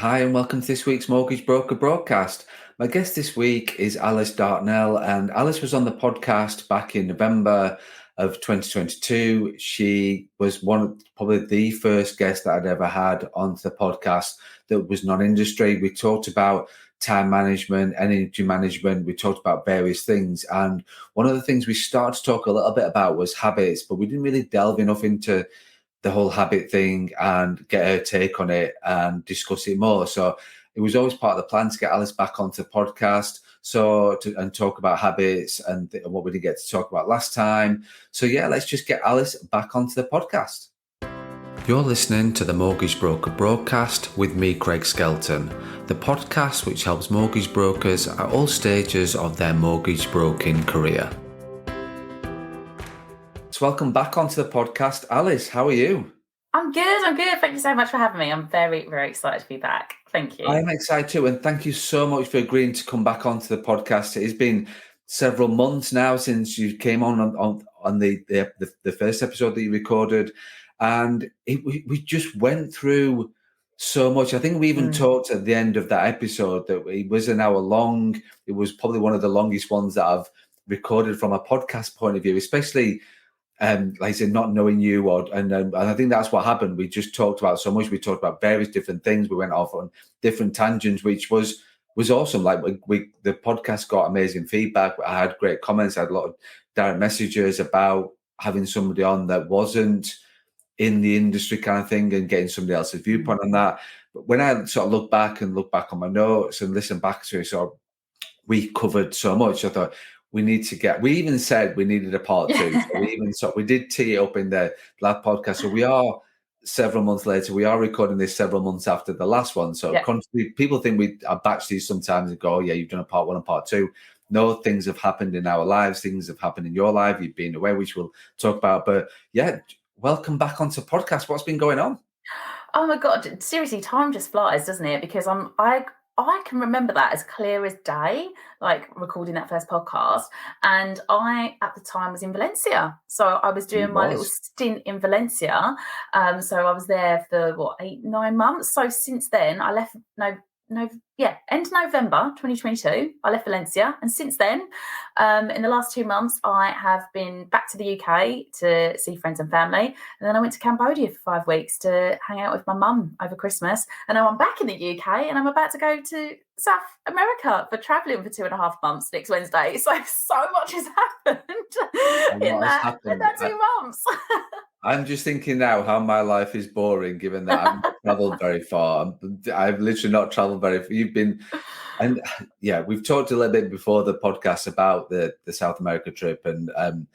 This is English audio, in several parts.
Hi, and welcome to this week's Mortgage Broker broadcast. My guest this week is Alice Dartnell, and Alice was on the podcast back in November of 2022. She was probably the first guest that I'd ever had onto the podcast that was non-industry. We talked about time management, energy management. We talked about various things. And one of the things we started to talk a little bit about was habits, but we didn't really delve enough into the whole habit thing and get her take on it and discuss it more. So it was always part of the plan to get Alice back onto the podcast and talk about habits and what we didn't get to talk about last time. So yeah, let's just get Alice back onto the podcast. You're listening to the Mortgage Broker broadcast with me, Craig Skelton, the podcast which helps mortgage brokers at all stages of their mortgage broking career. Welcome back onto the podcast. Alice, how are you? I'm good. Thank you so much for having me. I'm very, very excited to be back. Thank you. I'm excited too. And thank you so much for agreeing to come back onto the podcast. It has been several months now since you came on the first episode that you recorded. And we just went through so much. I think we even talked at the end of that episode that it was an hour long. It was probably one of the longest ones that I've recorded from a podcast point of view, especially like I said, not knowing you, and I think that's what happened. We just talked about so much. We talked about various different things. We went off on different tangents, which was awesome. Like the podcast got amazing feedback. I had great comments. I had a lot of direct messages about having somebody on that wasn't in the industry kind of thing and getting somebody else's viewpoint on that. But when I sort of look back on my notes and listen back to it, so we covered so much. I thought, we even said we needed a part two. So we did tee it up in the last podcast. So we are several months later. We are recording this several months after the last one. So people think I batch these sometimes and go, oh, yeah, you've done a part one and part two. No, things have happened in our lives. Things have happened in your life. You've been away, which we'll talk about. But yeah, welcome back onto podcast. What's been going on? Oh my God, seriously, time just flies, doesn't it? Because I can remember that as clear as day, like recording that first podcast. And I, at the time, was in Valencia. So I was doing my little stint in Valencia. So I was there for 8-9 months. So since then, I left end of November 2022, I left Valencia. And since then, in the last 2 months, I have been back to the UK to see friends and family. And then I went to Cambodia for 5 weeks to hang out with my mum over Christmas. And now I'm back in the UK and I'm about to go to South America for travelling for 2.5 months next Wednesday. So much has happened in that 2 months. I'm just thinking now how my life is boring, given that I've not travelled very far. I've literally not travelled very far. You've been, and yeah, we've talked a little bit before the podcast about the South America trip, and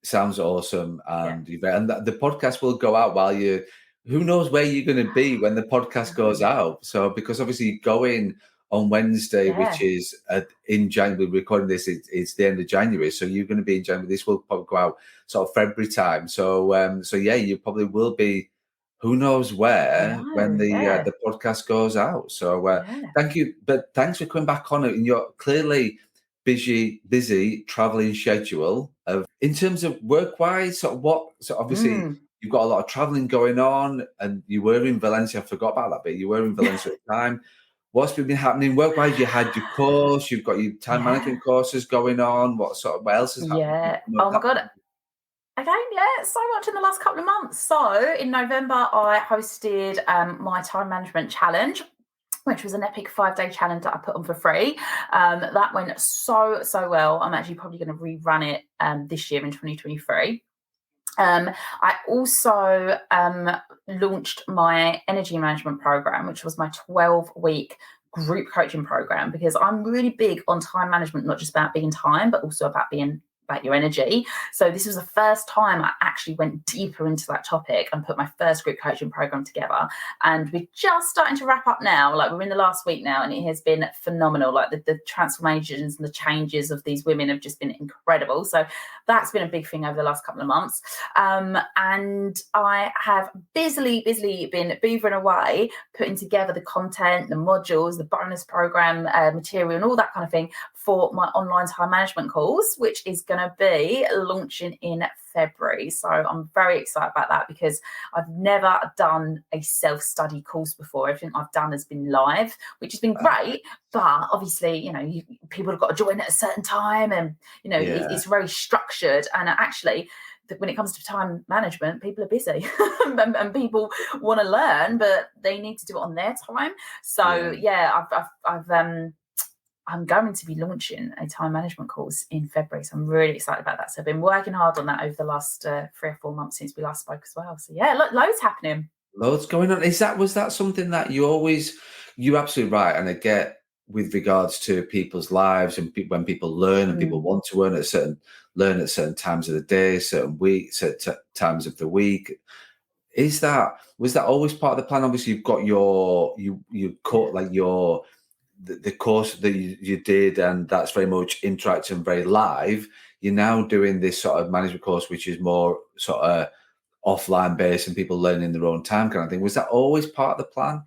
sounds awesome. And the podcast will go out while who knows where you're going to be when the podcast goes out. So because obviously you're going on Wednesday, which is in January. We're recording this, it's the end of January, so you're going to be in January. This will probably go out sort of February time. So you probably will be, who knows where, when the podcast goes out. So thank you, but thanks for coming back on it. And you're clearly busy traveling schedule. In terms of work-wise, obviously you've got a lot of traveling going on, and you were in Valencia. I forgot about that bit. You were in Valencia at the time. What's been happening work-wise? You had your course, you've got your time management courses going on. What else has happened? Yeah. Oh my God. Again, so much in the last couple of months. So in November, I hosted my time management challenge, which was an epic 5-day challenge that I put on for free. That went so well. I'm actually probably going to rerun it this year in 2023. I also launched my energy management program, which was my 12-week group coaching program, because I'm really big on time management, not just about being time, but also about your energy. So this was the first time I actually went deeper into that topic and put my first group coaching program together. And we're just starting to wrap up now. Like, we're in the last week now, and it has been phenomenal. Like the transformations and the changes of these women have just been incredible. So that's been a big thing over the last couple of months. And I have busily been beavering away, putting together the content, the modules, the bonus program material, and all that kind of thing for my online time management course, which is going going to be launching in February. So I'm very excited about that because I've never done a self-study course before. Everything I've done has been live, which has been great. But obviously, people have got to join at a certain time, and it's very structured. And actually, when it comes to time management, people are busy and people want to learn, but they need to do it on their time. So I'm going to be launching a time management course in February. So I'm really excited about that. So I've been working hard on that over the last 3 or 4 months since we last spoke as well. So loads happening. Loads going on. Was that something that you're absolutely right. And I get with regards to people's lives and when people learn and people want to learn at certain times of the day, certain weeks, certain times of the week. Was that always part of the plan? Obviously, you've got the course that you did, and that's very much interactive and very live. You're now doing this sort of management course, which is more sort of offline based and people learning their own time kind of thing. Was that always part of the plan?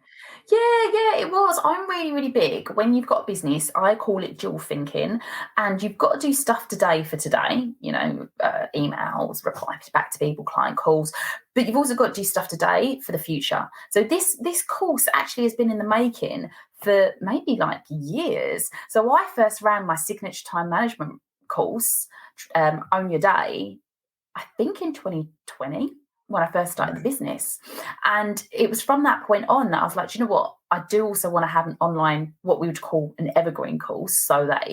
Yeah, it was. I'm really, really big. When you've got a business, I call it dual thinking, and you've got to do stuff today for today, emails, reply back to people, client calls, but you've also got to do stuff today for the future. So this course actually has been in the making for maybe like years. So I first ran my signature time management course, Own Your Day, I think in 2020. When I first started the business. And it was from that point on that I was like, you know what? I do also want to have an online, what we would call an evergreen course, so that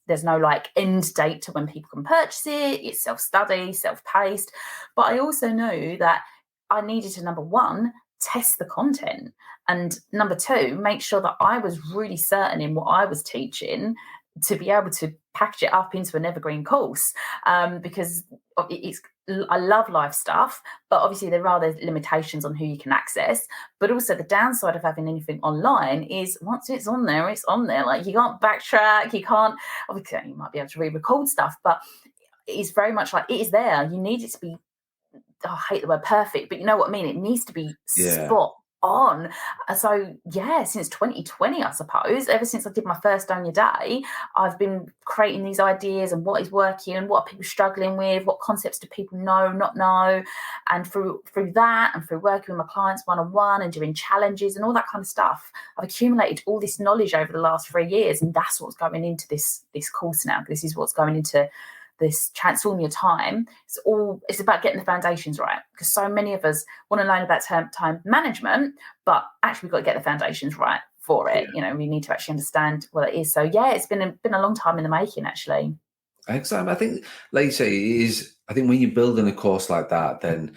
there's no like end date to when people can purchase it. It's self-study, self-paced. But I also knew that I needed to, number one, test the content. And number two, make sure that I was really certain in what I was teaching to be able to package it up into an evergreen course, because I love live stuff, but obviously there are those limitations on who you can access. But also the downside of having anything online is once it's on there, it's on there. Like you can't backtrack, you can't, obviously you might be able to re-record stuff, but it's very much like it is there. You need it to be, I hate the word perfect, but you know what I mean? It needs to be spot on. So since 2020, I suppose, ever since I did my first Own Your Day, I've been creating these ideas and what is working and what are people struggling with, what concepts do people know, not know, and through that and through working with my clients one-on-one and doing challenges and all that kind of stuff, I've accumulated all this knowledge over the last 3 years, and that's what's going into this course now. This is what's going into this Transform Your Time. It's about getting the foundations right, because so many of us want to learn about time management, but actually we've got to get the foundations right for it. We need to actually understand what it is. So it's been a long time in the making, actually. Excellent. I think, like you say, it is. I think when you're building a course like that, then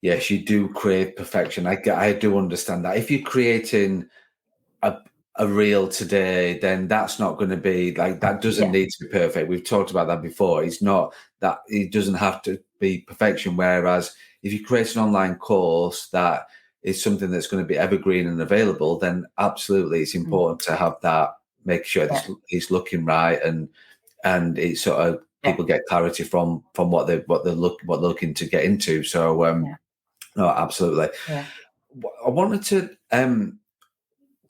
yes, you do crave perfection. I do understand that. If you're creating a reel today, then that's not going to be like, that doesn't need to be perfect. We've talked about that before. It's not that, it doesn't have to be perfection. Whereas if you create an online course that is something that's going to be evergreen and available, then absolutely it's important to have that, make sure it's looking right, and it's sort of people get clarity from what they're looking to get into. So no, absolutely. I wanted to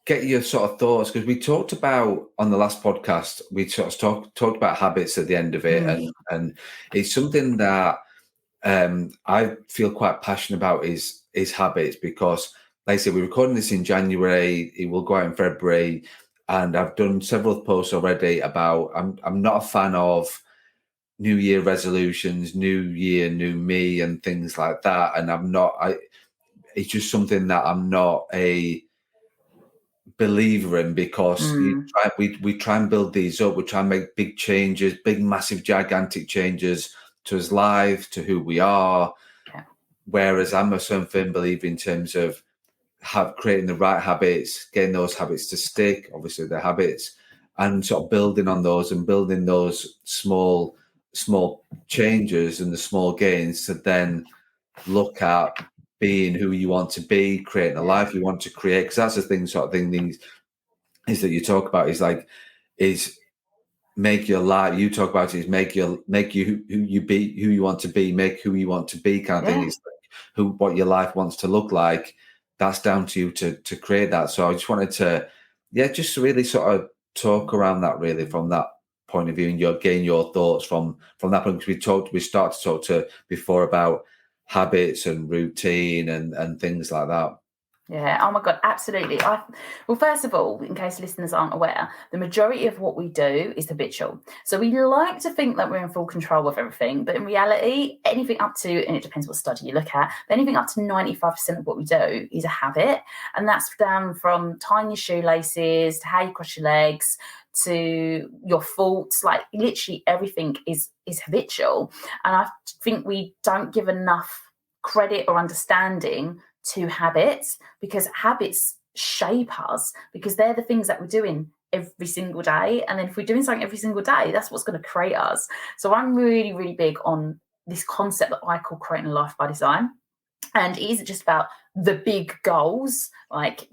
get your sort of thoughts, because we talked about on the last podcast, we sort of talked about habits at the end of it, and it's something that I feel quite passionate about is habits, because like I said, we're recording this in January, it will go out in February, and I've done several posts already about I'm not a fan of New Year resolutions, New Year, New Me, and things like that, and it's just something that I'm not a believer in, because we try and build these up, we try and make big changes, big massive gigantic changes to us live, to who we are, whereas I'm a certain firm believer in terms of creating the right habits, getting those habits to stick, obviously the habits, and sort of building on those and building those small changes and the small gains to then look at being who you want to be, creating a life you want to create. Because that's the thing, is that you talk about is make your life. You talk about it is make you who you be, who you want to be, make who you want to be, kind of thing. It's like what your life wants to look like. That's down to you to create that. So I just wanted to, just really sort of talk around that, really, from that point of view, and you're getting your thoughts from that point. Because we started to talk to before about habits and routine and things like that. Yeah. Oh my God. Absolutely. Well, first of all, in case listeners aren't aware, the majority of what we do is habitual. So we like to think that we're in full control of everything, but in reality, anything up to, and it depends what study you look at, but anything up to 95% of what we do is a habit. And that's down from tying your shoelaces to how you cross your legs to your thoughts. Like literally everything is habitual. And I think we don't give enough credit or understanding to habits, because habits shape us, because they're the things that we're doing every single day. And then if we're doing something every single day, that's what's going to create us. So I'm really, really big on this concept that I call creating a life by design. And it isn't just about the big goals, like,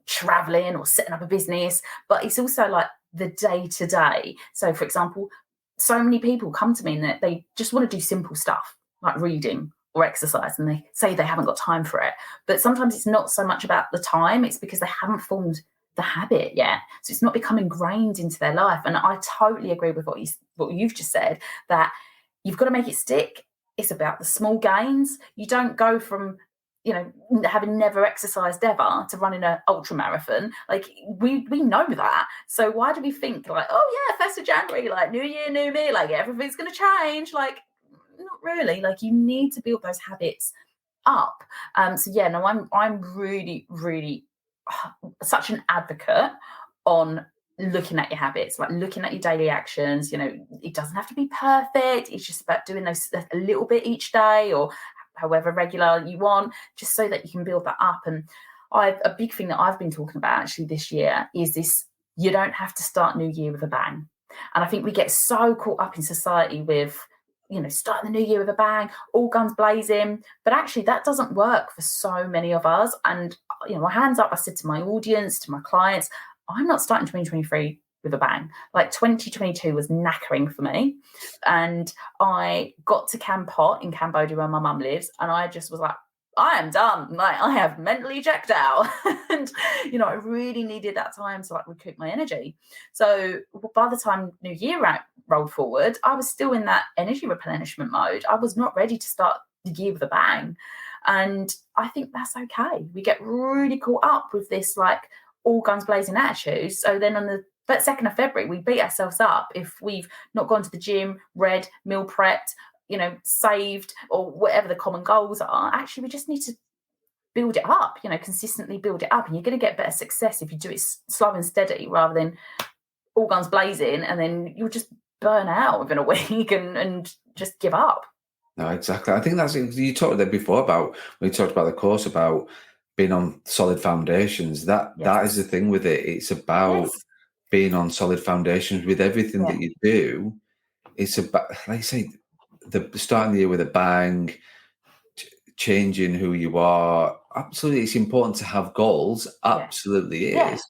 traveling or setting up a business, but it's also like the day to day. So, for example, so many people come to me and they just want to do simple stuff like reading or exercise, and they say they haven't got time for it. But sometimes it's not so much about the time, it's because they haven't formed the habit yet. So it's not become ingrained into their life. And I totally agree with what you've just said, that you've got to make it stick. It's about the small gains. You don't go from, having never exercised ever to running an ultra marathon. Like we know that. So why do we think like, oh yeah, 1st of January, like new year, new me, like everything's going to change? Like, not really. Like you need to build those habits up. So yeah, no, I'm really, really such an advocate on looking at your habits, like looking at your daily actions. It doesn't have to be perfect. It's just about doing those a little bit each day, or however regular you want, just so that you can build that up. And a big thing that I've been talking about actually this year is this: you don't have to start New Year with a bang. And I think we get so caught up in society with, starting the new year with a bang, all guns blazing. But actually, that doesn't work for so many of us. And, my hands up, I said to my audience, to my clients, I'm not starting 2023 with a bang. Like 2022 was knackering for me. And I got to Kampot in Cambodia where my mum lives. And I just was like, I am done. Like I have mentally checked out. And, I really needed that time to like recoup my energy. So by the time New Year rolled forward, I was still in that energy replenishment mode. I was not ready to start the year with a bang. And I think that's okay. We get really caught up with this like all guns blazing attitude. So then on the 2nd of February, we beat ourselves up if we've not gone to the gym, read, meal prepped, saved, or whatever the common goals are. Actually, we just need to build it up, consistently build it up. And you're going to get better success if you do it slow and steady rather than all guns blazing, and then you'll just burn out within a week and just give up. No, exactly. I think that's, you talked there before about, when you talked about the course, about being on solid foundations. That is the thing with it. It's about being on solid foundations with everything that you do. It's about, like I say, starting the year with a bang, changing who you are. Absolutely, it's important to have goals. Absolutely is.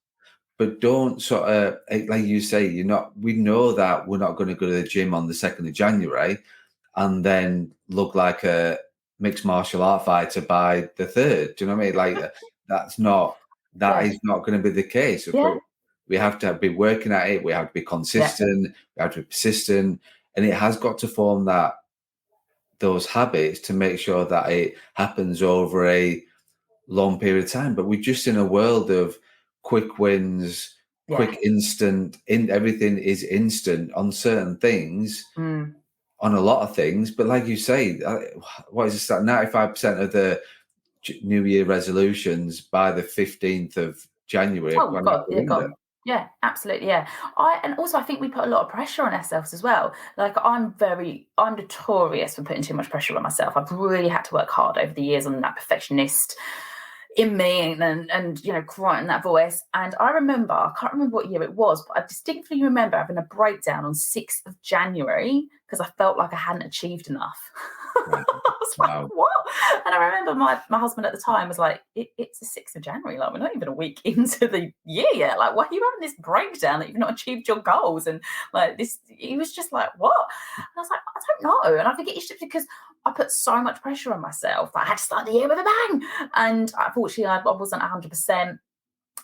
But don't sort of, like you say, we know that we're not going to go to the gym on the 2nd of January and then look like a mixed martial art fighter by the 3rd. Do you know what I mean? Like that is not going to be the case. But we have to be working at it. We have to be consistent. We have to be persistent, and it has got to form those habits to make sure that it happens over a long period of time. But we're just in a world of quick wins, quick instant. Everything is instant on certain things. On a lot of things, but like you say, what is it? 95% of the New Year resolutions by the 15th of January. Oh God, gone. Yeah, absolutely. Yeah. And also I think we put a lot of pressure on ourselves as well. Like I'm notorious for putting too much pressure on myself. I've really had to work hard over the years on that perfectionist in me and quieting that voice. And I can't remember what year it was, but I distinctly remember having a breakdown on 6th of January because I felt like I hadn't achieved enough. I was like, what? And I remember my husband at the time was like, it's the 6th of January. Like, we're not even a week into the year yet. Like, why are you having this breakdown that you've not achieved your goals? And like this, he was just like, what? And I was like, I don't know. And I think it's just because I put so much pressure on myself. I had to start the year with a bang. And unfortunately, I wasn't 100%.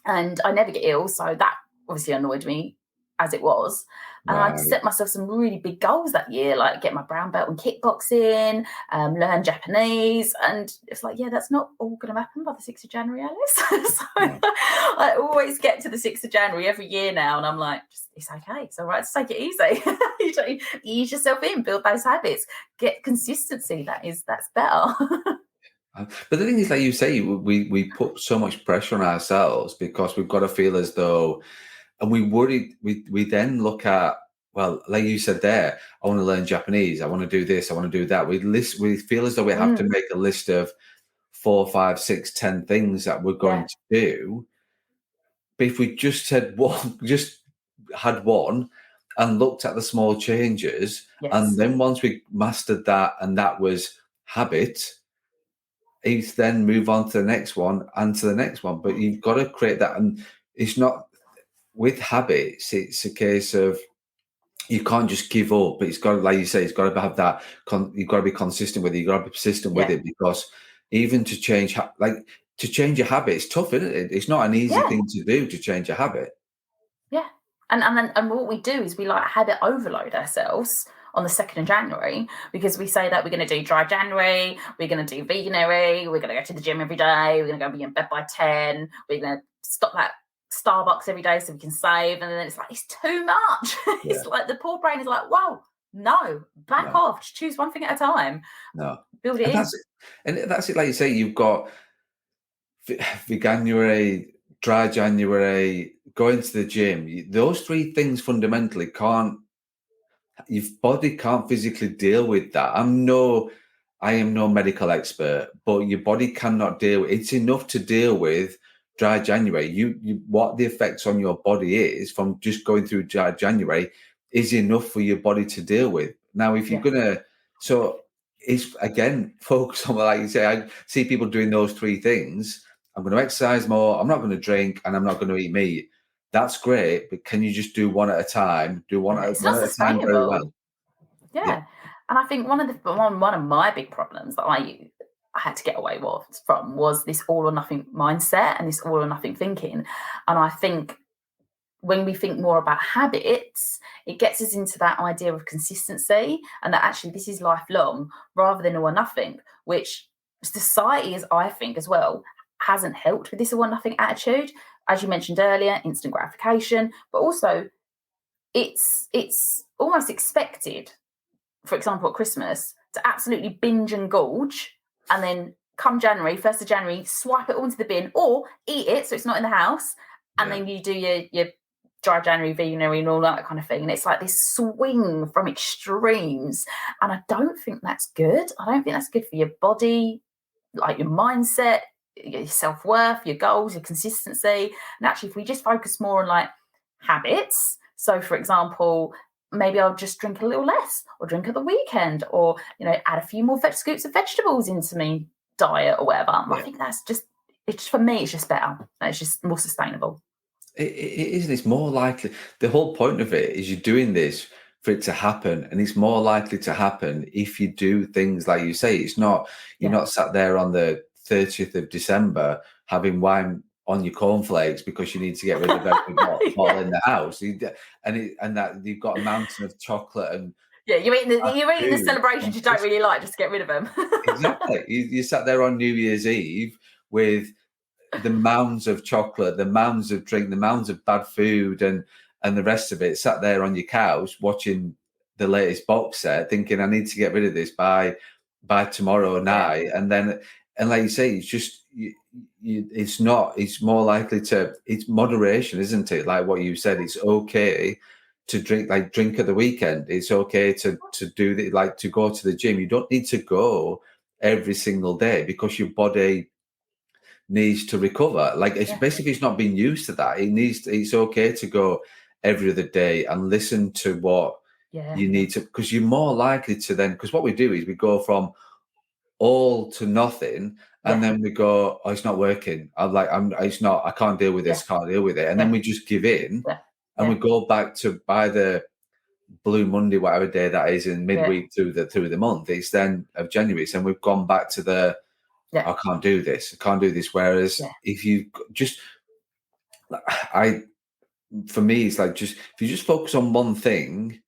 And I never get ill. So that obviously annoyed me. as it was. And I'd Right. set myself some really big goals that year, like get my brown belt in kickboxing, learn Japanese. And it's like, yeah, that's not all going to happen by the 6th of January, Alice. So I always get to the 6th of January every year now. And I'm like, it's okay. It's all right. Just take it easy. You don't ease yourself in, build those habits, get consistency. That's better. But the thing is, like you say, we put so much pressure on ourselves because we've got to feel as though, and we worry. We then look at, well, like you said there, I want to learn Japanese. I want to do this. I want to do that. We feel as though we have to make a list of 4, 5, 6, 10 things that we're going to do. But if we just said one, just had one, and looked at the small changes, and then once we mastered that, and that was habit, it's then move on to the next one and to the next one. But you've got to create that, and it's not with habits. It's a case of you can't just give up. But it's got to, like you say, it's got to have that. You've got to be consistent with it. You've got to be persistent with it, because even to change, to change a habit, it's tough, isn't it? It's not an easy thing to do, to change a habit. Yeah, and what we do is we like habit overload ourselves on the 2nd of January, because we say that we're going to do dry January, we're going to do veganuary, we're going to go to the gym every day, we're going to go be in bed by 10, we're going to stop that Starbucks every day so we can save. And then it's like, it's too much. It's like the poor brain is like, whoa, no, back off, just choose one thing at a time. Build it in. That's it. Like you say, you've got veganuary, dry January, going to the gym. Those 3 things fundamentally your body can't physically deal with that. I am no medical expert, but your body cannot deal with it's enough to deal with dry January. You what the effects on your body is from just going through dry January is enough for your body to deal with. Now, if you're gonna, so it's again focus on, like you say, I see people doing those 3 things. I'm going to exercise more, I'm not going to drink, and I'm not going to eat meat. That's great, but can you just do one at a time? Do one at a time very well. Yeah. And I think one of my big problems that I had to get away from was this all or nothing mindset and this all or nothing thinking. And I think when we think more about habits, it gets us into that idea of consistency, and that actually this is lifelong rather than all or nothing, which society, as I think as well, hasn't helped with this all or nothing attitude. As you mentioned earlier, instant gratification, but also it's almost expected, for example, at Christmas, to absolutely binge and gorge, and then come January, 1st of January, swipe it all into the bin or eat it so it's not in the house, and then you do your dry January, veganuary, and all that kind of thing. And it's like this swing from extremes, and I don't think that's good. I don't think that's good for your body, like your mindset, your self-worth, your goals, your consistency. And actually, if we just focus more on like habits, so for example, maybe I'll just drink a little less, or drink at the weekend, or add a few more scoops of vegetables into me diet or whatever. I think that's just, it's for me, it's just better. It's just more sustainable. It isn't. It's more likely. The whole point of it is you're doing this for it to happen, and it's more likely to happen if you do things like you say. It's not you're not sat there on the 30th of December having wine on your cornflakes because you need to get rid of every bottle in the house, and that you've got a mountain of chocolate and you're eating the celebrations you don't really like, just get rid of them. Exactly. You sat there on New Year's Eve with the mounds of chocolate, the mounds of drink, the mounds of bad food, and the rest of it. Sat there on your couch watching the latest box set, thinking I need to get rid of this by tomorrow night, and like you say, it's just it's not. It's more likely to. It's moderation, isn't it? Like what you said, it's okay to drink at the weekend. It's okay to do the, like to go to the gym. You don't need to go every single day because your body needs to recover. Like especially if it's not been used to that, it's okay to go every other day and listen to what you need to, because you're more likely to then, because what we do is we go from all to nothing, and then we go, oh, it's not working. I can't deal with this, can't deal with it. And then we just give in and we go back to by the Blue Monday, whatever day that is in midweek through the month. It's then of January. So we've gone back to the I can't do this. I can't do this. Whereas if you just, for me, it's like just if you just focus on one thing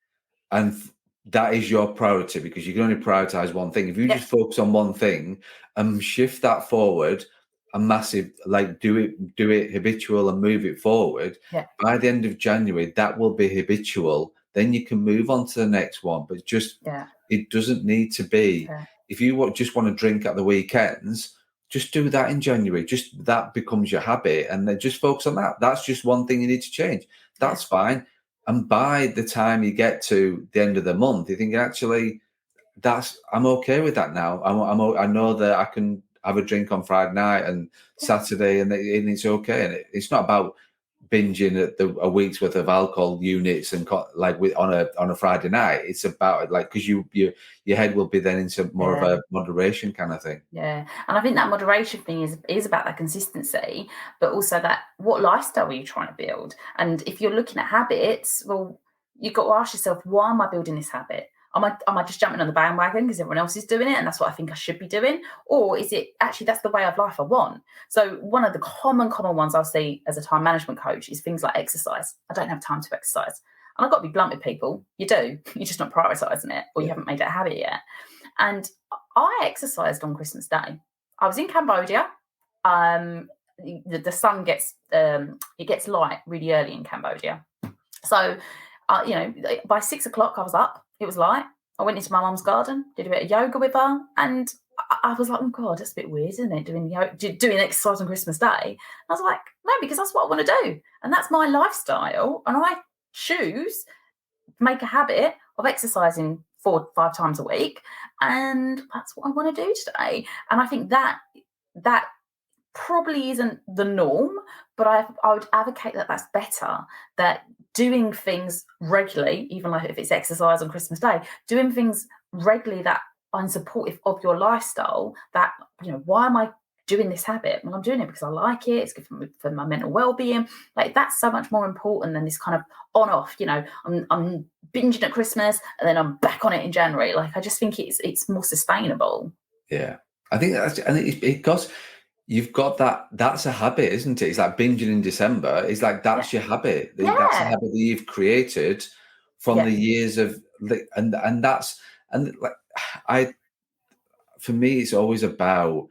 and that is your priority, because you can only prioritize one thing. If you just focus on one thing and shift that forward, a massive, like do it habitual and move it forward. By the end of January, that will be habitual. Then you can move on to the next one. But just it doesn't need to be. If you just want to drink at the weekends, just do that in January. Just that becomes your habit, and then just focus on that. That's just one thing you need to change. That's fine. And by the time you get to the end of the month, you think, actually, I'm okay with that now. I know that I can have a drink on Friday night and Saturday, and it's okay. And it's not about binging a week's worth of alcohol units and on a Friday night. It's about because your head will be then into more of a moderation kind of thing. Yeah, and I think that moderation thing is about that consistency, but also that what lifestyle are you trying to build? And if you're looking at habits, well, you've got to ask yourself, why am I building this habit? Am I just jumping on the bandwagon because everyone else is doing it and that's what I think I should be doing? Or is it actually that's the way of life I want? So one of the common ones I'll see as a time management coach is things like exercise. I don't have time to exercise. And I've got to be blunt with people. You do. You're just not prioritising it, or you haven't made it a habit yet. And I exercised on Christmas Day. I was in Cambodia. The sun gets it gets light really early in Cambodia. So, by 6 o'clock I was up. It was light. I went into my mum's garden, did a bit of yoga with her, and I was like, oh God, that's a bit weird, isn't it? Doing exercise on Christmas Day. And I was like, no, because that's what I want to do. And that's my lifestyle. And I choose to make a habit of exercising 4 or 5 times a week. And that's what I want to do today. And I think that probably isn't the norm, but I would advocate that that's better, that doing things regularly, even like if it's exercise on Christmas Day, doing things regularly that are supportive of your lifestyle, that, why am I doing this habit? Well, I'm doing it because I like it. It's good for my mental well-being. Like, that's so much more important than this kind of on-off, I'm binging at Christmas and then I'm back on it in January. Like, I just think it's more sustainable. Yeah. I think because you've got that's a habit, isn't it? It's like binging in December. It's like that's your habit. Yeah. That's a habit that you've created from the years of for me, it's always about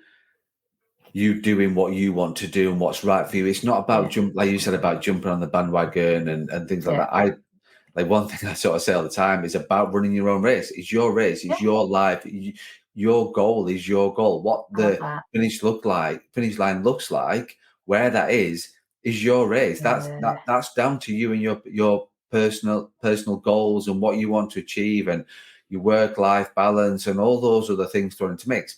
you doing what you want to do and what's right for you. It's not about like you said, about jumping on the bandwagon and things like that. One thing I sort of say all the time is about running your own race. It's your race. It's your life. Your goal is your goal. What the finish line looks like, where that is your race. That's down to you and your personal goals and what you want to achieve and your work-life balance and all those other things thrown into mix.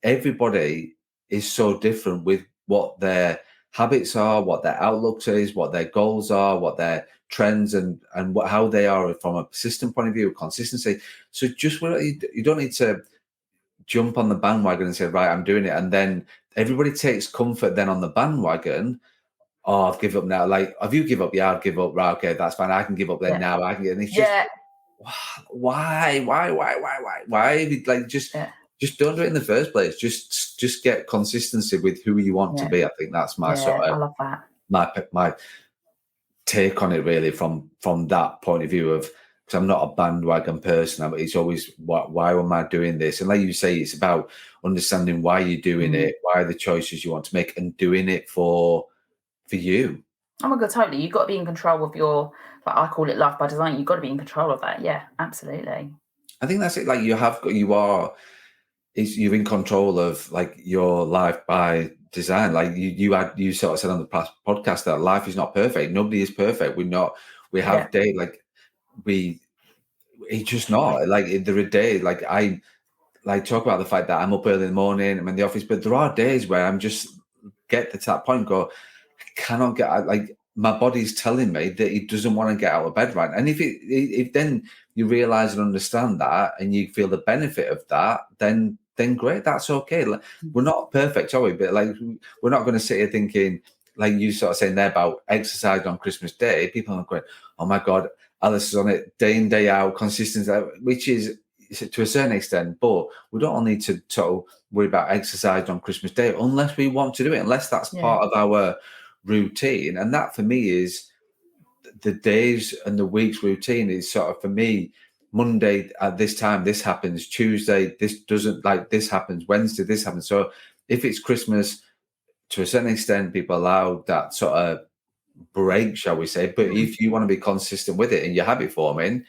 Everybody is so different with what their habits are, what their outlooks is, what their goals are, what their trends and how they are from a persistent point of view, consistency. So just you don't need to jump on the bandwagon and say, right, I'm doing it. And then everybody takes comfort then on the bandwagon. Oh, I've given up now. Like, have you give up? Yeah, I'll give up. Right, okay, that's fine. I can give up then now. I can get. And it's just why? Like, just don't do it in the first place. Just get consistency with who you want to be. I think that's my sort of I love that. my take on it, really, from that point of view of. Because I'm not a bandwagon person. It's always, why am I doing this? And like you say, it's about understanding why you're doing it, why are the choices you want to make, and doing it for you. Oh my God, totally. You've got to be in control of your, like I call it life by design. You've got to be in control of that. Yeah, absolutely. I think that's it. Like you're in control of like your life by design. Like you sort of said on the past podcast that life is not perfect. Nobody is perfect. We have days like, it's just not like there are days like I like talk about the fact that I'm up early in the morning, I'm in the office, but there are days where I'm just get to that point and go, I cannot get out. Like my body's telling me that it doesn't want to get out of bed right. And if then you realize and understand that and you feel the benefit of that, then great, that's okay. Like, we're not perfect, are we? But like we're not going to sit here thinking, like you sort of saying there about exercise on Christmas Day, people are going, oh my God, Alice is on it day in, day out, consistency, which is to a certain extent, but we don't all need to sort of worry about exercise on Christmas Day unless we want to do it, unless that's part of our routine. And that for me is the days and the weeks routine is sort of, for me, Monday at this time, this happens. Tuesday, this doesn't, like, this happens. Wednesday, this happens. So if it's Christmas, to a certain extent, people allow that sort of break, shall we say. But if you want to be consistent with it and your habit forming,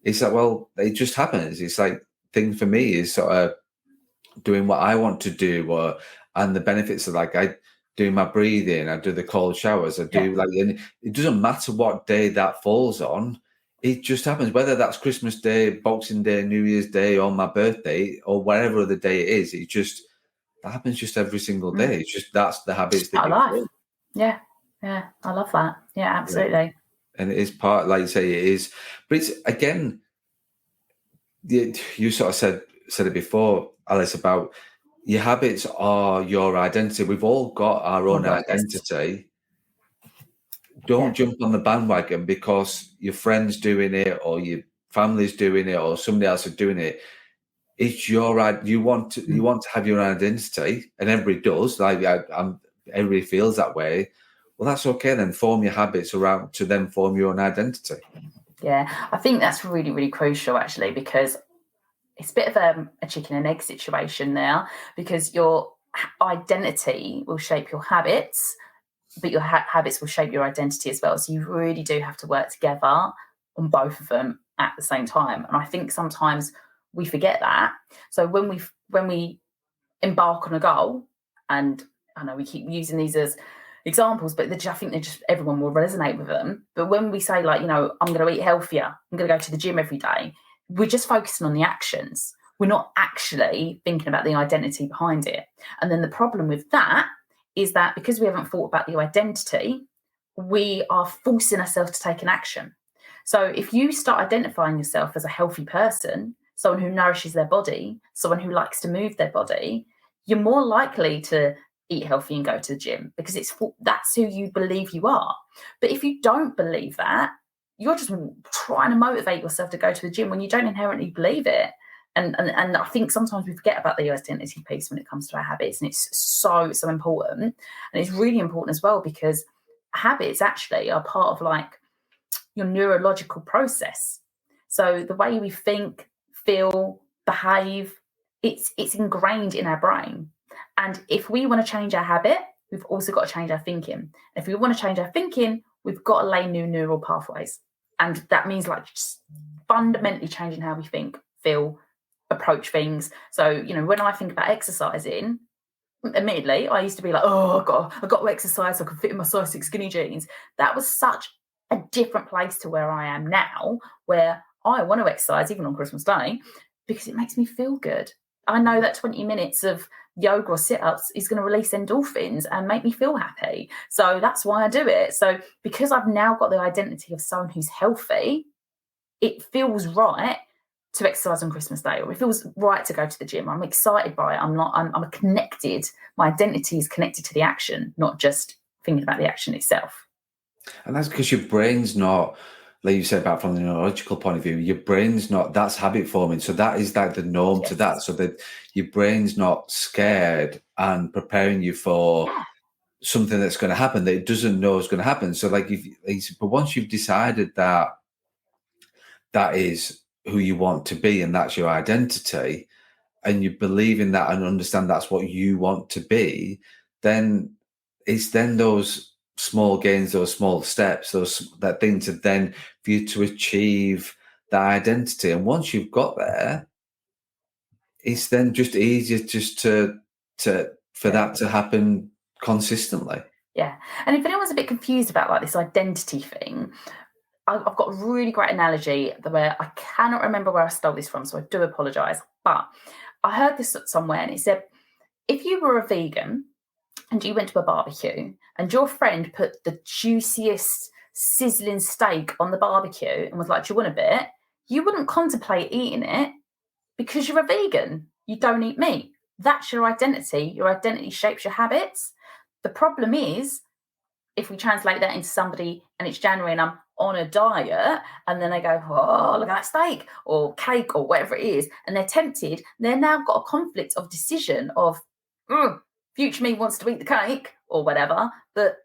it's like, well, it just happens. It's like, thing for me is sort of doing what I want to do, and the benefits of, like, I do my breathing, I do the cold showers, I do and it doesn't matter what day that falls on. It just happens, whether that's Christmas Day, Boxing Day, New Year's Day, or my birthday, or whatever the day it is. It just, that happens just every single day. It's just, that's the habits that you life. Yeah, I love that. Yeah, absolutely. Yeah. And it is part, like you say, it is. But it's, again, you sort of said it before, Alice, about your habits are your identity. We've all got our own identity. Don't jump on the bandwagon because your friend's doing it, or your family's doing it, or somebody else is doing it. It's your right. You want to have your own identity, and everybody does. Like, everybody feels that way. Well, that's okay. Then form your habits around to then form your own identity. Yeah, I think that's really, really crucial, actually, because it's a bit of a chicken and egg situation now, because your identity will shape your habits, but your habits will shape your identity as well. So you really do have to work together on both of them at the same time. And I think sometimes we forget that. So when we embark on a goal, and I know we keep using these as examples, but I think everyone will resonate with them. But when we say, like, I'm going to eat healthier, I'm going to go to the gym every day, we're just focusing on the actions. We're not actually thinking about the identity behind it. And then the problem with that is that because we haven't thought about the identity, we are forcing ourselves to take an action. So if you start identifying yourself as a healthy person, someone who nourishes their body, someone who likes to move their body, you're more likely to eat healthy and go to the gym, because that's who you believe you are. But if you don't believe that, you're just trying to motivate yourself to go to the gym when you don't inherently believe it. And I think sometimes we forget about the identity piece when it comes to our habits, and it's so important. And it's really important as well, because habits actually are part of, like, your neurological process. So the way we think, feel, behave, it's ingrained in our brain. And if we want to change our habit, we've also got to change our thinking. If we want to change our thinking, we've got to lay new neural pathways. And that means, like, just fundamentally changing how we think, feel, approach things. So, when I think about exercising, admittedly, I used to be like, I've got to exercise so I can fit in my size 6 skinny jeans. That was such a different place to where I am now, where I want to exercise even on Christmas Day because it makes me feel good. I know that 20 minutes of yoga or sit-ups is going to release endorphins and make me feel happy. So that's why I do it. So because I've now got the identity of someone who's healthy, it feels right to exercise on Christmas Day, or it feels right to go to the gym. I'm excited by it. I'm connected. My identity is connected to the action, not just thinking about the action itself. And that's because your brain's not, like you said, about from the neurological point of view, your brain's not, that's habit forming. So that is like the norm to that. So that your brain's not scared and preparing you for something that's going to happen that it doesn't know is going to happen. So but once you've decided that is who you want to be and that's your identity, and you believe in that and understand that's what you want to be, then it's then those small gains, those small steps, that thing to then for you to achieve that identity. And once you've got there, it's then just easier just for that to happen consistently. Yeah. And if anyone's a bit confused about, like, this identity thing, I've got a really great analogy where I cannot remember where I stole this from, so I do apologise. But I heard this somewhere, and it said, if you were a vegan and you went to a barbecue and your friend put the juiciest sizzling steak on the barbecue and was like, do you want a bit? You wouldn't contemplate eating it because you're a vegan. You don't eat meat. That's your identity. Your identity shapes your habits. The problem is, if we translate that into somebody and it's January and I'm on a diet, and then they go, oh, look at that steak or cake or whatever it is, and they're tempted, they're now got a conflict of decision of, future me wants to eat the cake or whatever, but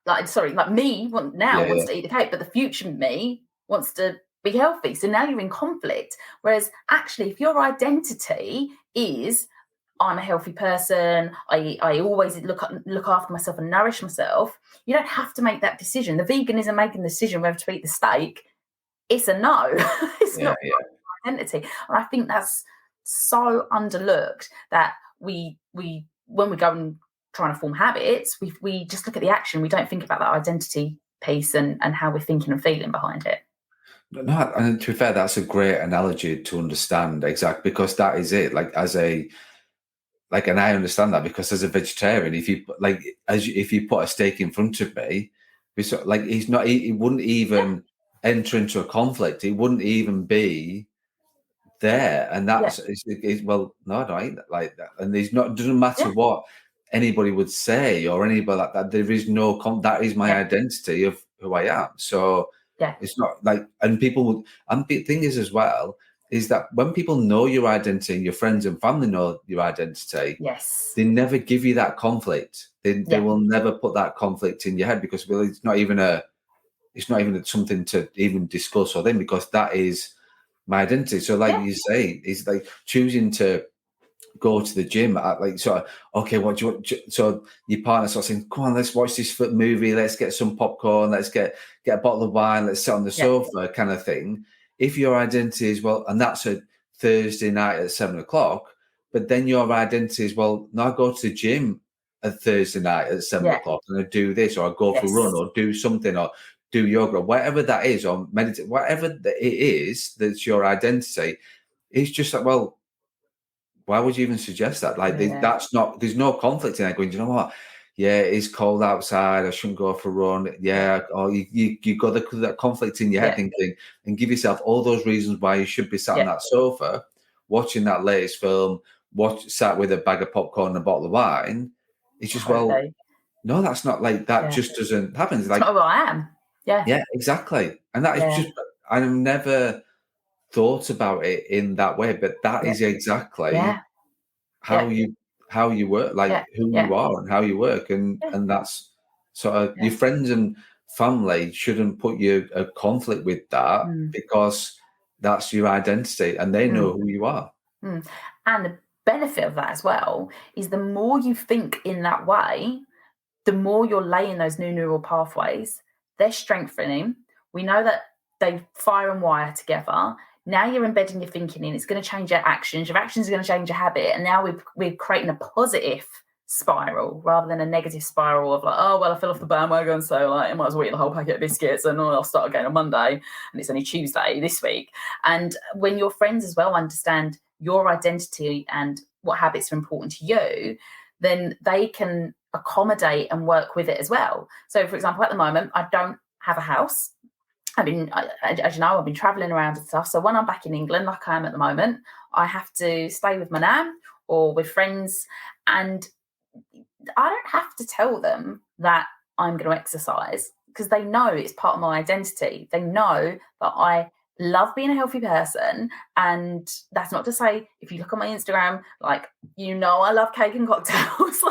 like me wants Yeah. to eat the cake, but the future me wants to be healthy. So now you're in conflict. Whereas actually, if your identity is I'm a healthy person, I always look after myself and nourish myself, you don't have to make that decision. The vegan isn't making the decision whether to eat the steak. It's a no. It's Yeah, not identity. And I think that's so underlooked that we when we go and trying to form habits, we just look at the action. We don't think about that identity piece and how we're thinking and feeling behind it. no, and to be fair, that's a great analogy to understand exactly, because that is it. Like and I understand that, because as a vegetarian, if you if you put a steak in front of me, he wouldn't even enter into a conflict. He wouldn't even be there, and that's well, no, I don't eat that like that. And there's not, doesn't matter what anybody would say or anybody like that. There is no that is my identity of who I am. So it's not like, and people would, and the thing is as well, is that when people know your identity, and your friends and family know your identity, they never give you that conflict. They will never put that conflict in your head, because it's not even something to even discuss or then, because that is my identity. So like you say, it's like choosing to go to the gym at okay, what do you want? So your partner starts saying, come on, let's watch this movie, let's get some popcorn, let's get a bottle of wine, let's sit on the sofa, kind of thing. If your identity is, well, and that's a Thursday night at 7:00, but then your identity is, well, now I go to the gym a Thursday night at 7:00 and I do this, or I go for a run, or do something, or do yoga, whatever that is, or meditate, whatever it is that's your identity. It's just like, well, why would you even suggest that? Like, that's not, there's no conflict in that, going, do you know what? Yeah, it's cold outside, I shouldn't go for a run. Yeah, or you got that conflict in your head, thinking, and give yourself all those reasons why you should be sat on that sofa, watching that latest film, sat with a bag of popcorn and a bottle of wine. It's just, well, no, that's not, like, that just doesn't happen. It's like, not who I am. Yeah, exactly. And that is just, I've never thought about it in that way, but that is exactly how you work, like who you are and how you work, and that's sort of your friends and family shouldn't put you a conflict with that, because that's your identity and they know who you are. And the benefit of that as well is the more you think in that way, the more you're laying those new neural pathways, they're strengthening. We know that they fire and wire together. Now you're embedding your thinking in. It's going to change your actions. Your actions are going to change your habit. And now we're creating a positive spiral rather than a negative spiral of like, oh, well, I fell off the bandwagon, so like I might as well eat the whole packet of biscuits and I'll start again on Monday. And it's only Tuesday this week. And when your friends as well understand your identity and what habits are important to you, then they can accommodate and work with it as well. So, for example, at the moment, I don't have a house. As you know, I've been traveling around and stuff. So when I'm back in England, like I am at the moment, I have to stay with my nan or with friends. And I don't have to tell them that I'm going to exercise, because they know it's part of my identity. They know that I love being a healthy person. And that's not to say, if you look on my Instagram, like, I love cake and cocktails.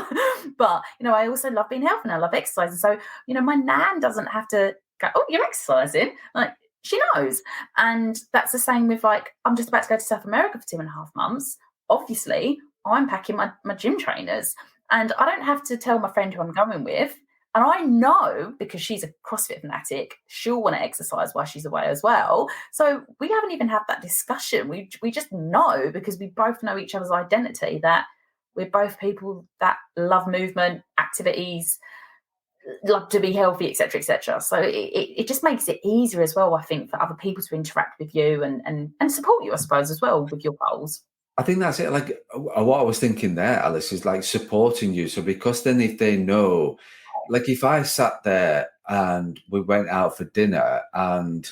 But, I also love being healthy and I love exercising. So, my nan doesn't have to go, oh, you're exercising. Like, she knows. And that's the same with, like, I'm just about to go to South America for 2.5 months. Obviously, I'm packing my gym trainers. And I don't have to tell my friend who I'm going with. And I know, because she's a CrossFit fanatic, she'll want to exercise while she's away as well. So we haven't even had that discussion. We just know, because we both know each other's identity, that we're both people that love movement, activities, love to be healthy, etc., etc. So it just makes it easier as well, I think, for other people to interact with you and support you, I suppose, as well with your goals. I think that's it. Like, what I was thinking there, Alice, is like supporting you. So because then if they know, like if I sat there and we went out for dinner and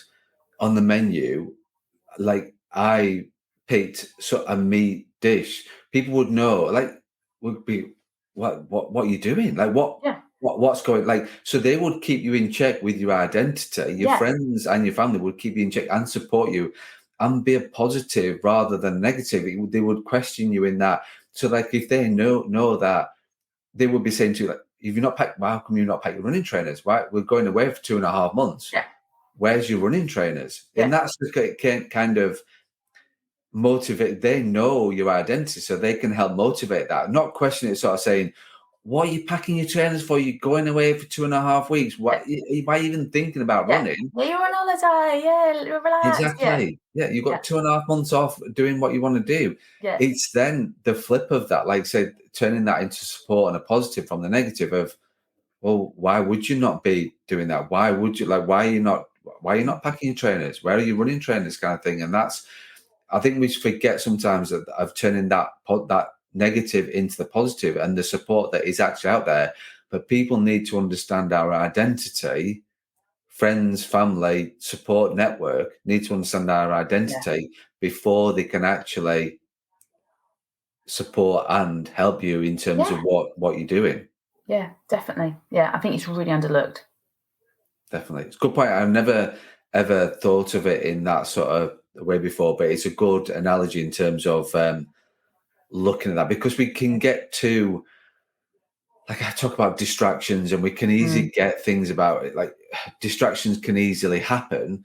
on the menu, like I picked a meat dish, people would know, like, would be, what are you doing? Like, what's going, like, so they would keep you in check with your identity. Your friends and your family would keep you in check and support you and be a positive rather than negative. They would question you in that. So like if they know that, they would be saying to you, like, if you're not packed, why come you not pack your running trainers? Why we're going away for 2.5 months? Yeah. Where's your running trainers? Yeah. And that's the kind of motivate. They know your identity, so they can help motivate that. Not question it, sort of saying, "What are you packing your trainers for? You're going away for 2.5 weeks. Why are you even thinking about running?" Yeah, you're on holiday. Yeah, relax. Exactly. Yeah, you've got 2.5 months off doing what you want to do. Yeah. It's then the flip of that, like I said, turning that into support and a positive from the negative of, well, why would you not be doing that? Why would you why are you not packing your trainers? Where are you running trainers kind of thing? And that's, I think we forget sometimes of turning that negative into the positive and the support that is actually out there. But people need to understand our identity. Friends, family, support network need to understand our identity before they can actually support and help you in terms of what you're doing. Yeah, definitely. Yeah, I think it's really underlooked. Definitely. It's a good point. I've never ever thought of it in that sort of way before, but it's a good analogy in terms of looking at that, because we can get to, like, I talk about distractions, and we can easily get things about it. Like, distractions can easily happen,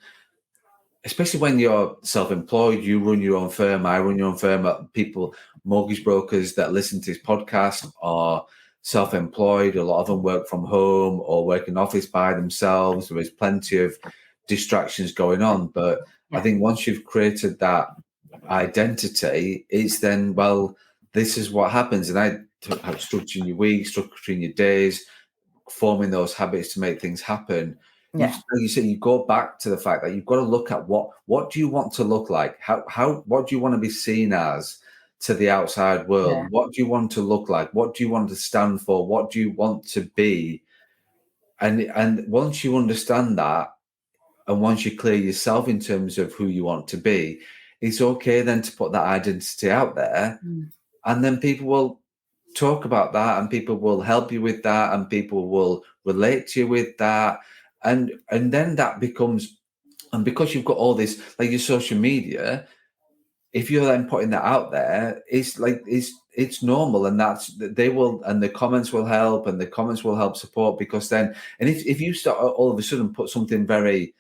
especially when you're self-employed. You run your own firm. I run your own firm. People, mortgage brokers that listen to this podcast are self-employed. A lot of them work from home or work in office by themselves. There is plenty of distractions going on. But I think once you've created that identity, it's then, well, this is what happens. And structuring your week, structuring your days, forming those habits to make things happen. Like you said, you go back to the fact that you've got to look at what do you want to look like? What do you want to be seen as to the outside world? What do you want to look like? What do you want to stand for? What do you want to be? And once you understand that, and once you clear yourself in terms of who you want to be, it's okay then to put that identity out there, and then people will talk about that, and people will help you with that, and people will relate to you with that, and then that becomes, and because you've got all this, like your social media, if you're then putting that out there, it's normal, and that's, they will, and the comments will help, and the comments will help support, because then, and if you start all of a sudden put something very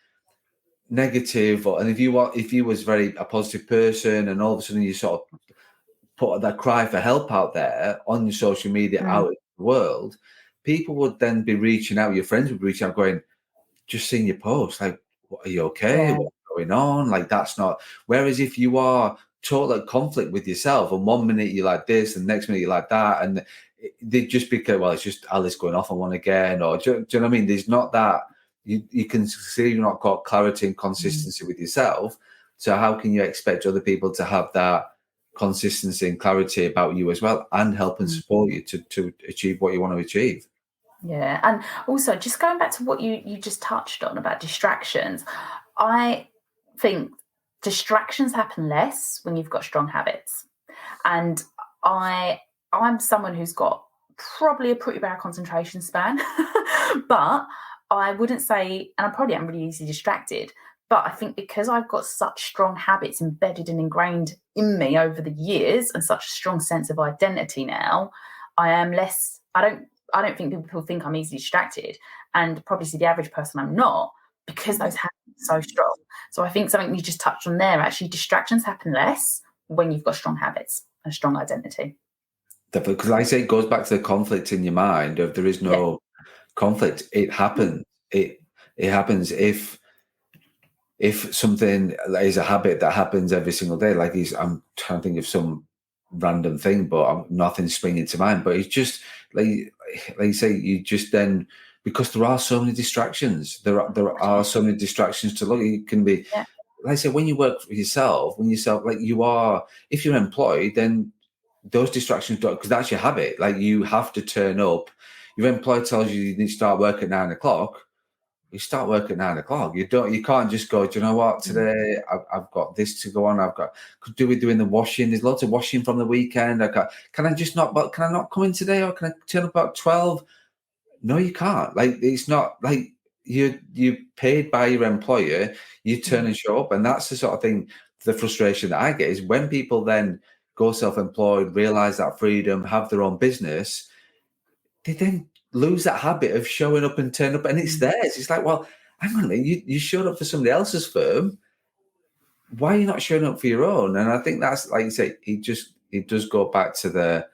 negative, and if you was very a positive person, and all of a sudden you sort of put that cry for help out there on your social media out in the world, people would then be reaching out. Your friends would reach out, going, "Just seeing your post, like, what, are you okay? What's going on?" Like, that's not. Whereas if you are total conflict with yourself, and 1 minute you're like this, and the next minute you're like that, and they just become, well, it's just Alice going off on one again, or do you know what I mean? There's not that. You can see you've not got clarity and consistency with yourself. So how can you expect other people to have that consistency and clarity about you as well, and help and support you to achieve what you want to achieve? Yeah. And also, just going back to what you just touched on about distractions, I think distractions happen less when you've got strong habits. And I'm someone who's got probably a pretty bad concentration span, but I wouldn't say, and I probably am really easily distracted, but I think because I've got such strong habits embedded and ingrained in me over the years, and such a strong sense of identity now, I am less, I don't think people think I'm easily distracted, and probably see the average person I'm not, because those habits are so strong. So I think something you just touched on there, actually, distractions happen less when you've got strong habits and strong identity. Definitely, because like I say, it goes back to the conflict in your mind of there is no conflict. It happens. It happens if something is a habit that happens every single day. Like, I'm trying to think of some random thing, but nothing's springing to mind. But it's just like you say, you just then, because there are so many distractions. There are so many distractions to look. It can be, like I say, when you work for yourself, like you are, if you're employed, then those distractions don't, because that's your habit. Like, you have to turn up. Your employer tells you you need to start work at 9 o'clock. You start work at 9 o'clock. You can't just go, do you know what, today I've got this to go on. Could we doing the washing? There's lots of washing from the weekend. Can I not come in today, or can I turn up about 12? No, you can't. Like, it's not like you're paid by your employer. You turn and show up. And that's the sort of thing, the frustration that I get is when people then go self-employed, realize that freedom, have their own business, they then lose that habit of showing up and turn up, and it's theirs. It's like, well, hang on a minute, you showed up for somebody else's firm. Why are you not showing up for your own? And I think that's, like you say, it does go back to the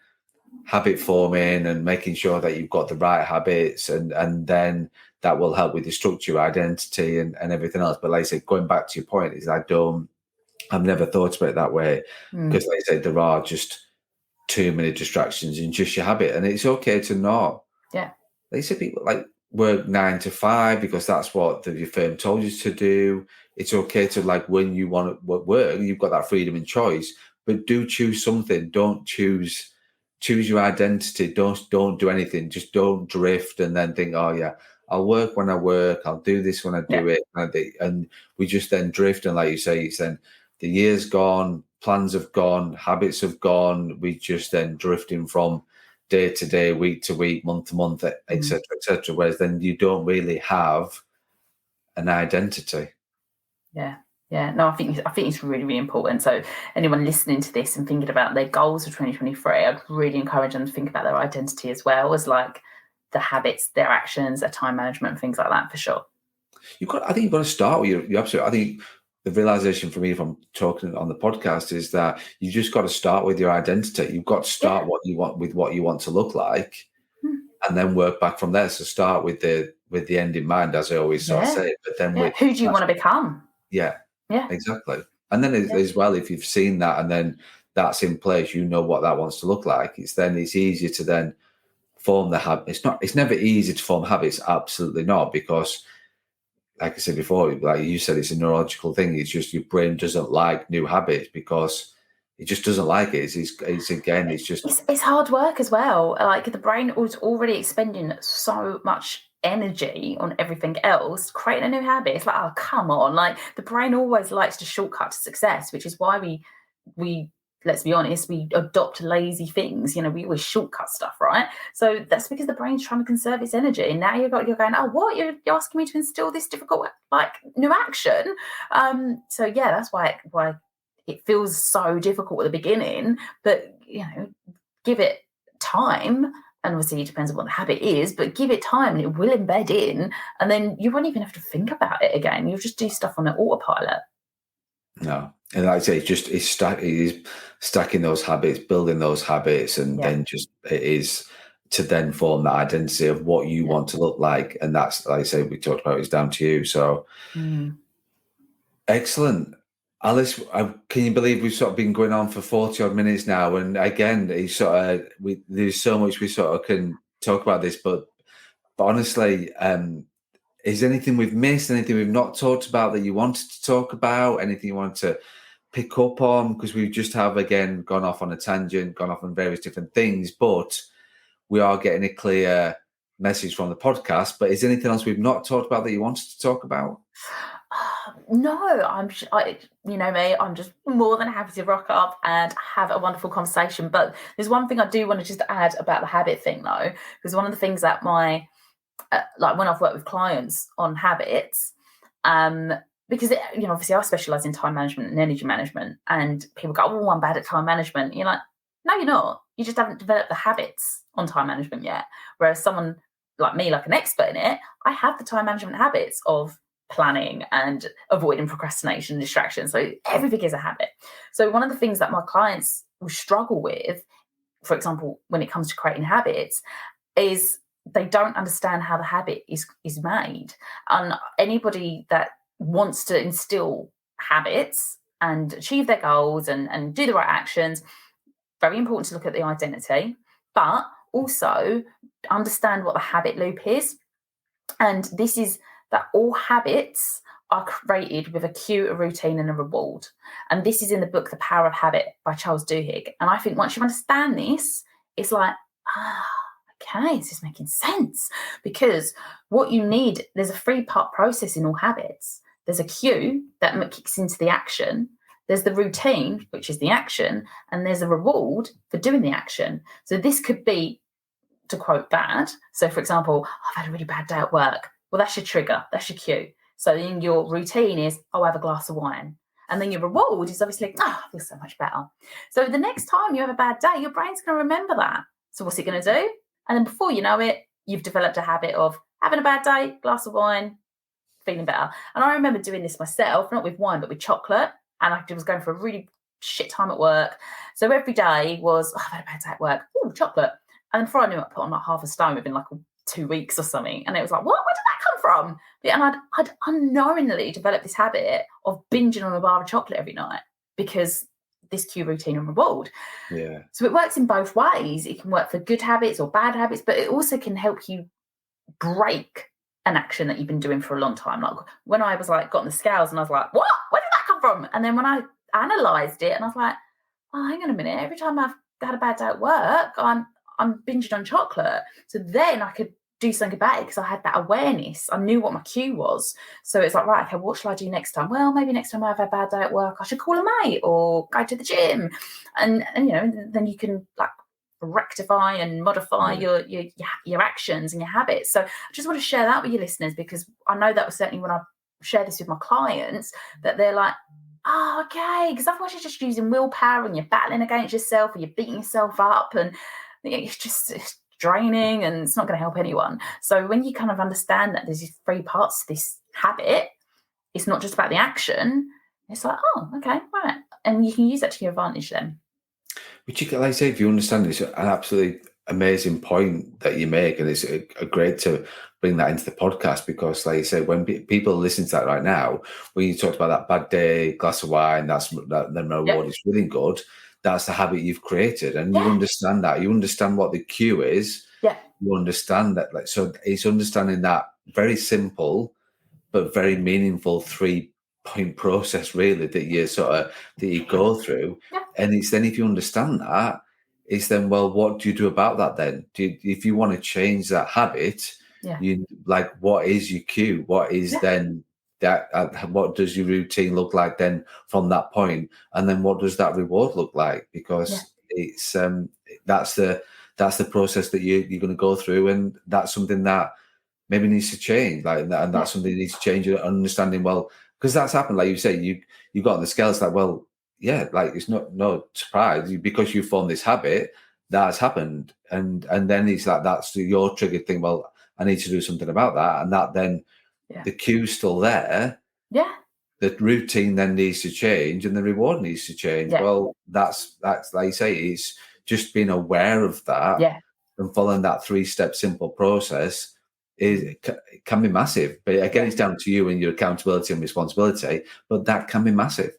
habit forming and making sure that you've got the right habits, and then that will help with the structure, identity, and everything else. But like I say, going back to your point, is I've never thought about it that way, because like I say, there are just too many distractions in just your habit, and it's okay to not. Yeah. They say people like work 9 to 5 because that's what your firm told you to do. It's okay to, like, when you want to work, you've got that freedom and choice, but do choose something. Don't choose your identity. Don't do anything. Just don't drift and then think, oh yeah, I'll work when I work. I'll do this when I do it. And we just then drift. And like you say, it's then the year's gone, plans have gone, habits have gone. We just then drifting from day to day, week to week, month to month, etc., etc. Whereas then you don't really have an identity. Yeah. No, I think it's really, really important. So anyone listening to this and thinking about their goals for 2023, I'd really encourage them to think about their identity as well as, like, the habits, their actions, their time management, things like that, for sure. I think you've got to start with your absolute. I think the realization for me from talking on the podcast is that you just got to start with your identity. You've got to start what you want with what you want to look like, and then work back from there. So start with the end in mind, as I always sort of say. But then who do you want to become? Yeah, exactly. And then as well, if you've seen that and then that's in place, you know what that wants to look like. It's easier to then form the habit. It's never easy to form habits. Absolutely not, because, like I said before, like you said, it's a neurological thing. It's just your brain doesn't like new habits because it just doesn't like it. It's hard work as well. Like, the brain was already expending so much energy on everything else. Creating a new habit, it's like, oh, come on. Like, the brain always likes to shortcut to success, which is why we let's be honest, we adopt lazy things. We always shortcut stuff, right? So that's because the brain's trying to conserve its energy. And now you're going, oh, what? You're asking me to instill this difficult, like, new action. So yeah, that's why it feels so difficult at the beginning. But give it time. And obviously it depends on what the habit is, but give it time and it will embed in. And then you won't even have to think about it again. You'll just do stuff on an autopilot. No. And like I say, it is stacking those habits, building those habits, and then it is to then form that identity of what you want to look like. And that's, like I say, we talked about, it's down to you. So excellent. Alice, can you believe we've sort of been going on for 40 odd minutes now? And again, there's so much we sort of can talk about this, but honestly, is anything we've missed, anything we've not talked about that you wanted to talk about, anything you want to pick up on? Because we just have, again, gone off on a tangent, gone off on various different things, but we are getting a clear message from the podcast. But is there anything else we've not talked about that you wanted to talk about? No, you know me, I'm just more than happy to rock up and have a wonderful conversation. But there's one thing I do want to just add about the habit thing, though, because one of the things that like when I've worked with clients on habits, because obviously I specialize in time management and energy management, and people go, "Oh, I'm bad at time management." And you're like, "No, you're not. You just haven't developed the habits on time management yet." Whereas someone like me, like an expert in it, I have the time management habits of planning and avoiding procrastination and distraction. So everything is a habit. So one of the things that my clients will struggle with, for example, when it comes to creating habits, is they don't understand how the habit is made. And anybody that wants to instill habits and achieve their goals and do the right actions, very important to look at the identity, but also understand what the habit loop is. And this is that all habits are created with a cue, a routine, and a reward. And this is in the book, The Power of Habit by Charles Duhigg. And I think once you understand this, it's like, okay, this is making sense. Because what you need, there's a 3-part process in all habits. There's a cue that kicks into the action. There's the routine, which is the action. And there's a reward for doing the action. So this could be, to quote, bad. So, for example, I've had a really bad day at work. Well, that's your trigger. That's your cue. So then your routine is, I'll have a glass of wine. And then your reward is obviously, I feel so much better. So the next time you have a bad day, your brain's going to remember that. So what's it going to do? And then before you know it, you've developed a habit of having a bad day, glass of wine, feeling better. And I remember doing this myself, not with wine, but with chocolate. And I was going for a really shit time at work. So every day was, I've had a bad day at work, chocolate. And then before I knew it, I put on like half a stone within like 2 weeks or something. And it was like, what? Where did that come from? And I'd unknowingly developed this habit of binging on a bar of chocolate every night because this cue routine and reward. Yeah. So it works in both ways. It can work for good habits or bad habits, but it also can help you break an action that you've been doing for a long time. Like when I was like got on the scales and I was like, what? Where did that come from? And then when I analysed it and I was like, oh, hang on a minute. Every time I've had a bad day at work, I'm binging on chocolate. So then I could do something about it because I had that awareness. I knew what my cue was. So it's like, right, okay, what shall I do next time? Well, maybe next time I have a bad day at work, I should call a mate or go to the gym. And then you can like rectify and modify your actions and your habits. So I just want to share that with your listeners because I know that was certainly when I share this with my clients that they're like, oh, okay, because otherwise you're just using willpower and you're battling against yourself or you're beating yourself up and it's draining and it's not going to help anyone. So when you kind of understand that there's these 3 parts to this habit, it's not just about the action. It's like, oh, okay, right. And you can use that to your advantage then. Which, like I say, if you understand, it's an absolutely amazing point that you make, and it's great to bring that into the podcast because, like you say, when people listen to that right now, when you talked about that bad day, glass of wine, the reward is really good. That's the habit you've created, and you understand that. You understand what the cue is. Yeah. You understand that, like, so it's understanding that very simple but very meaningful 3-point process, really, that you go through. Yeah. And it's then if you understand that, it's then, well, what do you do about that then? If you want to change that habit, you like, what is your cue? What is then that? What does your routine look like then from that point? And then what does that reward look like? Because it's that's the process that you're going to go through, and that's something that maybe needs to change, like, and that's something that needs to change. Your understanding, well, because that's happened, like you say, you got on the scales, like, well, yeah, like it's no surprise because you formed this habit that's happened, and then it's like that's your triggered thing. Well, I need to do something about that, and that then the cue's still there. Yeah. The routine then needs to change, and the reward needs to change. Yeah. Well, that's like you say, it's just being aware of that and following that 3-step simple process. It can be massive, but again, it's down to you and your accountability and responsibility. But that can be massive.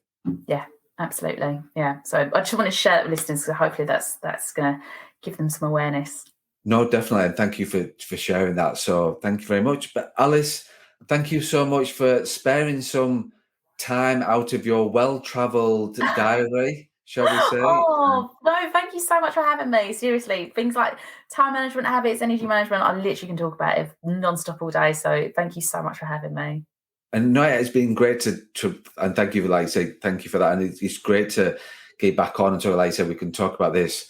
Yeah, absolutely. Yeah. So I just want to share that with listeners. So hopefully that's going to give them some awareness. No, definitely, and thank you for sharing that. So thank you very much. But Alice, thank you so much for sparing some time out of your well-travelled diary, shall we say? Oh, no, thank you so much for having me. Seriously, things like time management habits, energy management, I literally can talk about it non-stop all day. So thank you so much for having me. And no, it's been great to and thank you for, like I say, thank you for that. And it's great to get back on and talk. Like I said, we can talk about this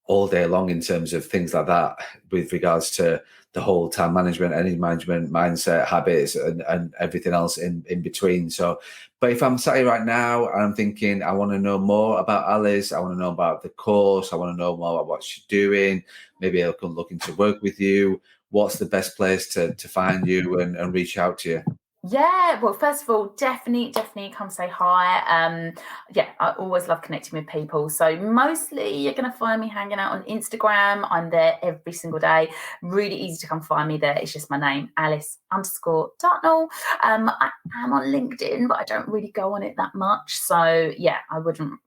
all day long in terms of things like that with regards to the whole time management, energy management, mindset, habits, and everything else in between. So, but if I'm sat here right now and I'm thinking, I want to know more about Alice, I want to know about the course, I want to know more about what she's doing, maybe I can look into work with you. What's the best place to find you and reach out to you? Yeah, well, first of all, definitely come say hi. I always love connecting with people. So mostly you're going to find me hanging out on Instagram. I'm there every single day. Really easy to come find me there. It's just my name, Alice_Dartnell. I am on LinkedIn, but I don't really go on it that much. So yeah, I wouldn't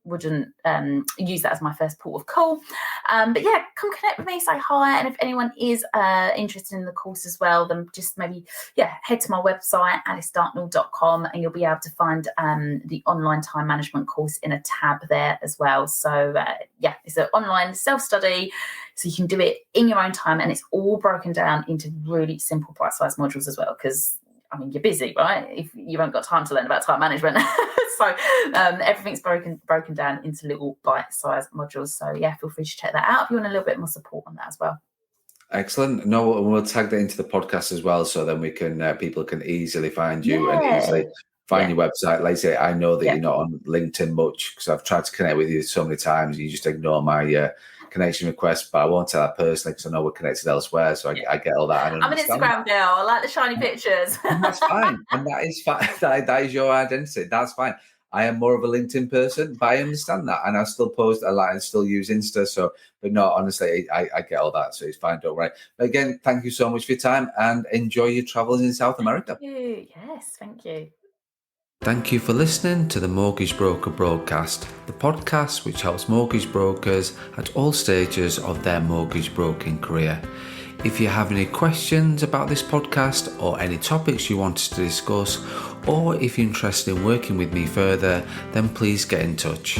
use that as my first port of call. But yeah, come connect with me, say hi. And if anyone is interested in the course as well, then just maybe, head to my website, alicedartnell.com, and you'll be able to find the online time management course in a tab there as well. So it's an online self-study, so you can do it in your own time, and it's all broken down into really simple bite-sized modules as well, because I mean, you're busy, right? If you haven't got time to learn about time management. So everything's broken down into little bite-sized modules. So feel free to check that out if you want a little bit more support on that as well. Excellent. No, we'll tag that into the podcast as well, so then we can people can easily find you and easily find your website. Like I say, I know that you're not on LinkedIn much because I've tried to connect with you so many times. You just ignore my connection request, but I won't tell that personally because I know we're connected elsewhere. So I get all that. I'm an Instagram girl. I like the shiny pictures. And that's fine. And that is fine. That is your identity. That's fine. I am more of a LinkedIn person, but I understand that. And I still post a lot and still use Insta. So, but no, honestly, I get all that. So it's fine. Don't worry. But again, thank you so much for your time and enjoy your travels in South America. Thank you. Yes, thank you. Thank you for listening to the Mortgage Broker Broadcast, the podcast which helps mortgage brokers at all stages of their mortgage broking career. If you have any questions about this podcast or any topics you want us to discuss, or if you're interested in working with me further, then please get in touch.